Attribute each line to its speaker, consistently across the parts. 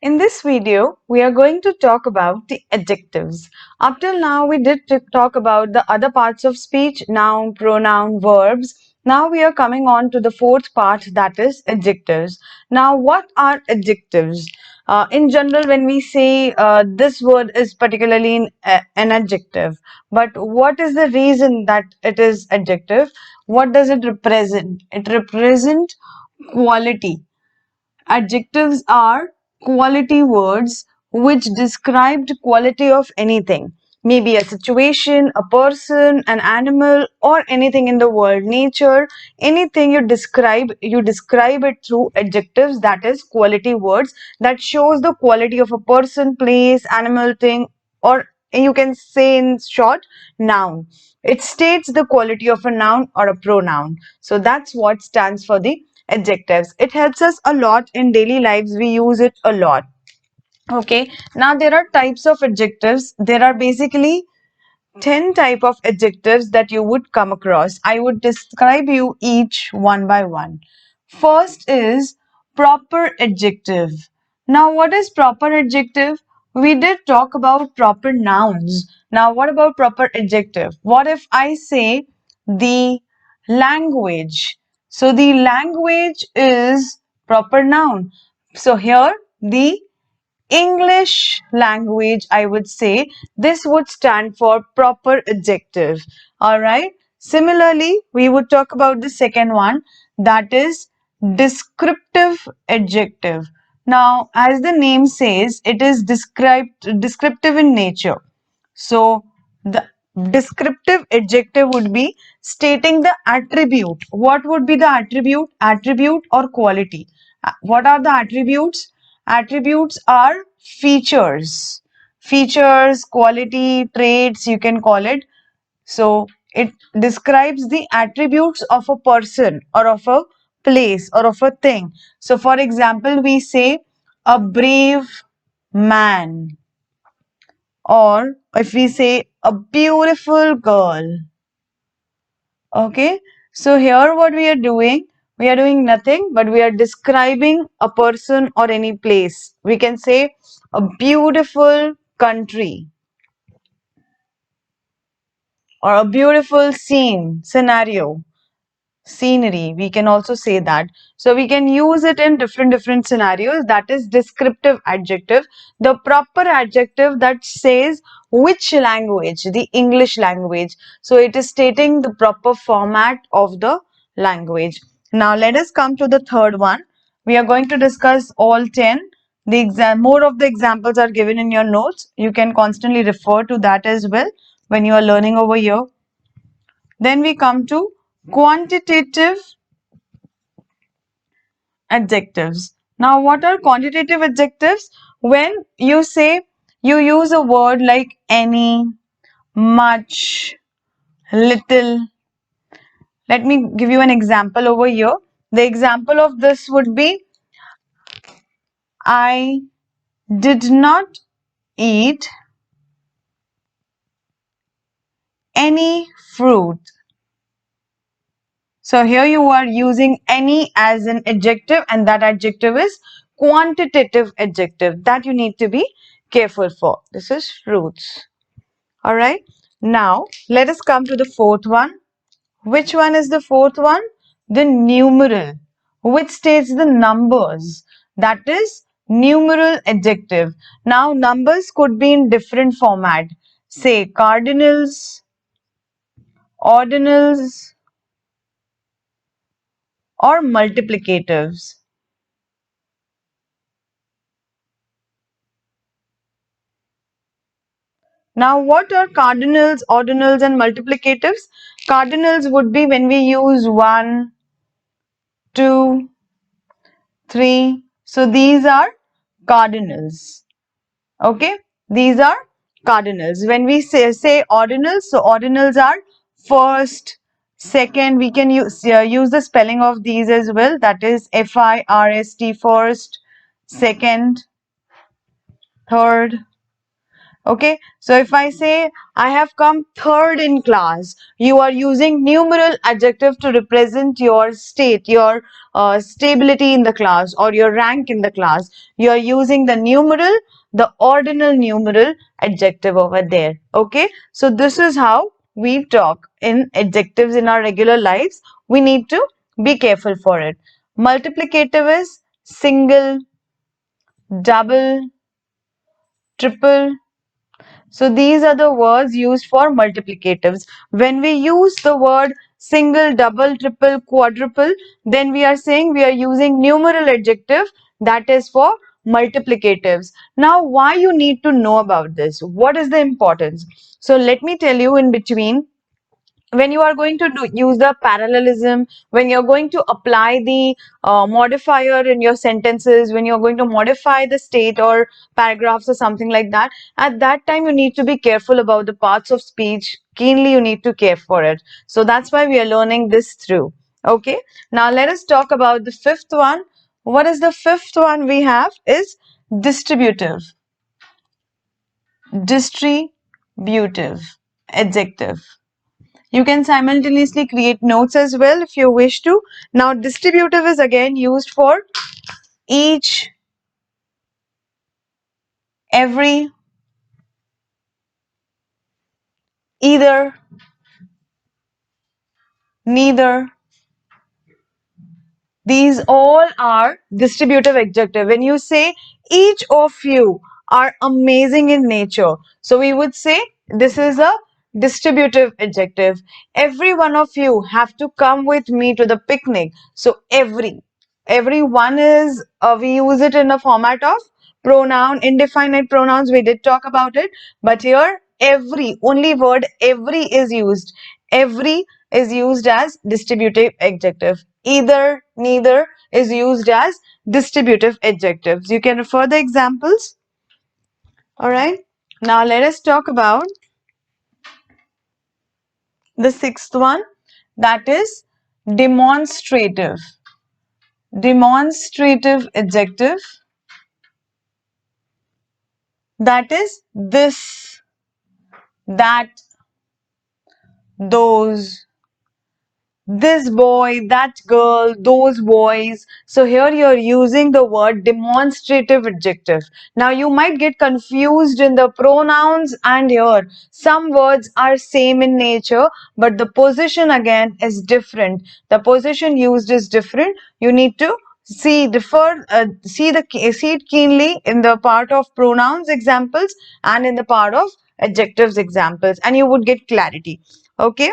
Speaker 1: In this video, we are going to talk about the adjectives. Up till now, we did talk about the other parts of speech, noun, pronoun, verbs. Now we are coming on to the fourth part, that is adjectives. Now, what are adjectives? In general, when we say this word is particularly an adjective, but what is the reason that it is adjective? What does it represent? It represents quality. Adjectives are quality words which describe the quality of anything, maybe a situation, a person, an animal, or anything in the world, nature, anything you describe it through adjectives, that is quality words that shows the quality of a person, place, animal, thing, or you can say in short, noun. It states the quality of a noun or a pronoun. So that's what stands for the adjectives. It helps us a lot in daily lives. We use it a lot. Okay. Now there are types of adjectives. There are basically 10 type of adjectives that you would come across. I would describe you each one by one. First is proper adjective. Now what is proper adjective? We did talk about proper nouns. Now what about proper adjective? What if I say the language? So the language is proper noun. So here the English language, I would say this would stand for proper adjective. All right. Similarly, we would talk about the second one, that is descriptive adjective. Now, as the name says, it is descriptive in nature. So, the descriptive adjective would be stating the attribute. What would be the attribute? Attribute or quality. What are the attributes? Attributes are features. Features, quality, traits, you can call it. So, it describes the attributes of a person or of a place or of a thing. So, for example, we say a brave man, or if we say a beautiful girl. Okay, so here what we are doing nothing, but we are describing a person or any place. We can say a beautiful country or a beautiful scenario. Scenery, we can also say that. So we can use it in different scenarios. That is descriptive adjective, the proper adjective that says which language, the English language. So it is stating the proper format of the language. Now let us come to the third one. We are going to discuss all 10. More of the examples are given in your notes. You can constantly refer to that as well when you are learning over here. Then we come to quantitative adjectives. Now, what are quantitative adjectives? When you say, you use a word like any, much, little. Let me give you an example over here. The example of this would be, I did not eat any fruit. So here you are using any as an adjective, and that adjective is quantitative adjective that you need to be careful for. This is fruits. All right. Now let us come to the fourth one. Which one is the fourth one? The numeral, which states the numbers. That is numeral adjective. Now numbers could be in different format. Say cardinals, ordinals, or multiplicatives. Now, what are cardinals, ordinals, and multiplicatives? Cardinals would be when we use 1, 2, 3. So, these are cardinals. Okay, these are cardinals. When we say ordinals, so ordinals are first, second. We can use the spelling of these as well. That is FIRST, first, second, third. Okay, so if I say I have come third in class, you are using numeral adjective to represent your state, your stability in the class or your rank in the class. You are using the numeral, the ordinal numeral adjective over there. Okay, so this is how we talk in adjectives in our regular lives. We need to be careful for it. Multiplicative is single, double, triple. So these are the words used for multiplicatives. When we use the word single, double, triple, quadruple, then we are saying we are using numeral adjective, that is for multiplicatives. Now, why you need to know about this? What is the importance? So let me tell you in between, when you are going to use the parallelism, when you're going to apply the modifier in your sentences, when you're going to modify the state or paragraphs or something like that, at that time you need to be careful about the parts of speech. Keenly you need to care for it. So that's why we are learning this through. Okay, now let us talk about the fifth one. What is the fifth one we have is distributive. Distributive adjective. You can simultaneously create notes as well if you wish to. Now, distributive is again used for each, every, either, neither. These all are distributive adjective. When you say each of you are amazing in nature, so we would say this is a distributive adjective. Every one of you have to come with me to the picnic. So every one is we use it in a format of pronoun, indefinite pronouns. We did talk about it, but here every, only word every is used. Every is used as distributive adjective. Either, neither is used as distributive adjectives. You can refer the examples. All right. Now let us talk about the sixth one, that is demonstrative. Demonstrative adjective, that is this, that, those, this boy, that girl, those boys. So here you're using the word demonstrative adjective. Now you might get confused in the pronouns, and here some words are same in nature, but the position again is different. The position used is different. You need to see see it keenly in the part of pronouns examples and in the part of adjectives examples, and you would get clarity. Okay,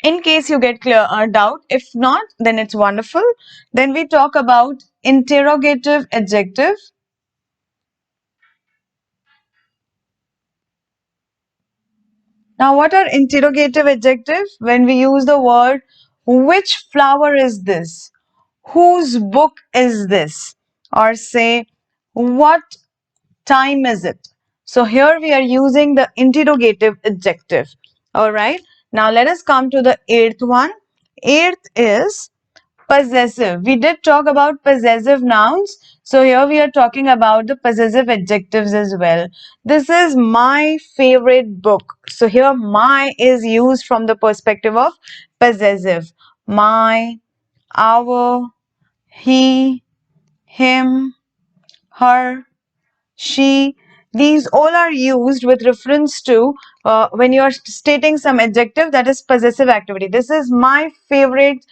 Speaker 1: in case you get clear doubt. If not, then it's wonderful. Then we talk about interrogative adjective. Now, what are interrogative adjectives? When we use the word which flower is this, whose book is this, or say what time is it. So here we are using the interrogative adjective. All right, now let us come to the eighth one. Eighth is possessive. We did talk about possessive nouns. So here we are talking about the possessive adjectives as well. This is my favorite book. So here my is used from the perspective of possessive. My, our, he, him, her, she. These all are used with reference to when you are stating some adjective, that is possessive activity. This is my favorite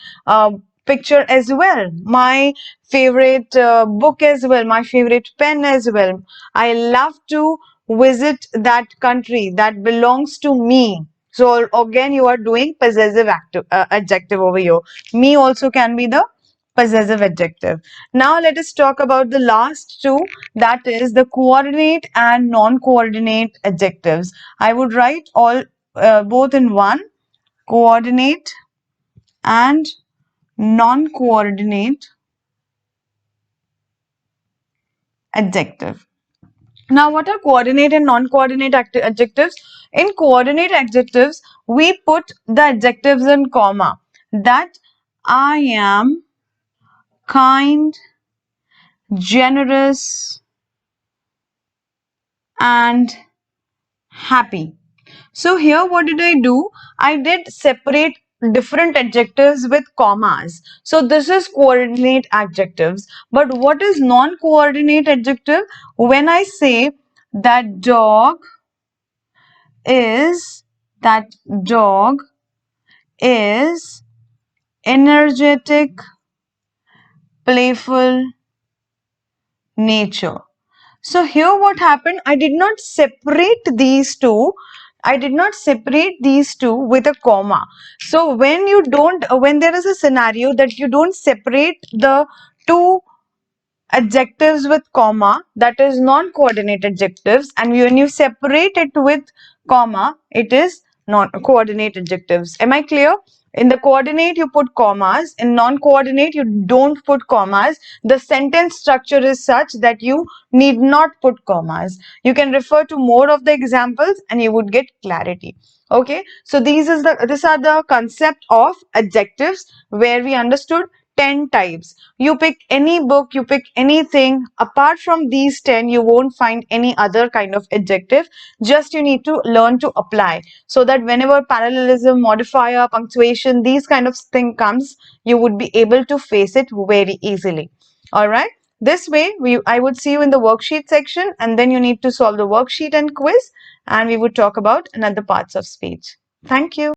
Speaker 1: picture as well, my favorite book as well, my favorite pen as well. I love to visit that country, that belongs to me. So again you are doing possessive adjective over here. Me also can be the possessive adjective. Now let us talk about the last two, that is the coordinate and non-coordinate adjectives. I would write all both in one, coordinate and non-coordinate adjective. Now, what are coordinate and non-coordinate adjectives? In coordinate adjectives, we put the adjectives in comma. That I am kind, generous, and happy. So here what did I do? I did separate different adjectives with commas. So this is coordinate adjectives. But what is non-coordinate adjective? When I say that is that dog is energetic, playful, nature. So here what happened? I did not separate these two. I did not separate these two with a comma. So when there is a scenario that you don't separate the two adjectives with comma, that is non-coordinate adjectives, and when you separate it with comma, it is non-coordinate adjectives. Am I clear? In the coordinate you put commas, in non-coordinate you don't put commas. The sentence structure is such that you need not put commas. You can refer to more of the examples and you would get clarity. Okay, so these are the concept of adjectives, where we understood 10 types. You pick any book, you pick anything. Apart from these 10, you won't find any other kind of adjective. Just you need to learn to apply, so that whenever parallelism, modifier, punctuation, these kind of thing comes, you would be able to face it very easily. All right. This way, I would see you in the worksheet section, and then you need to solve the worksheet and quiz, and we would talk about another parts of speech. Thank you.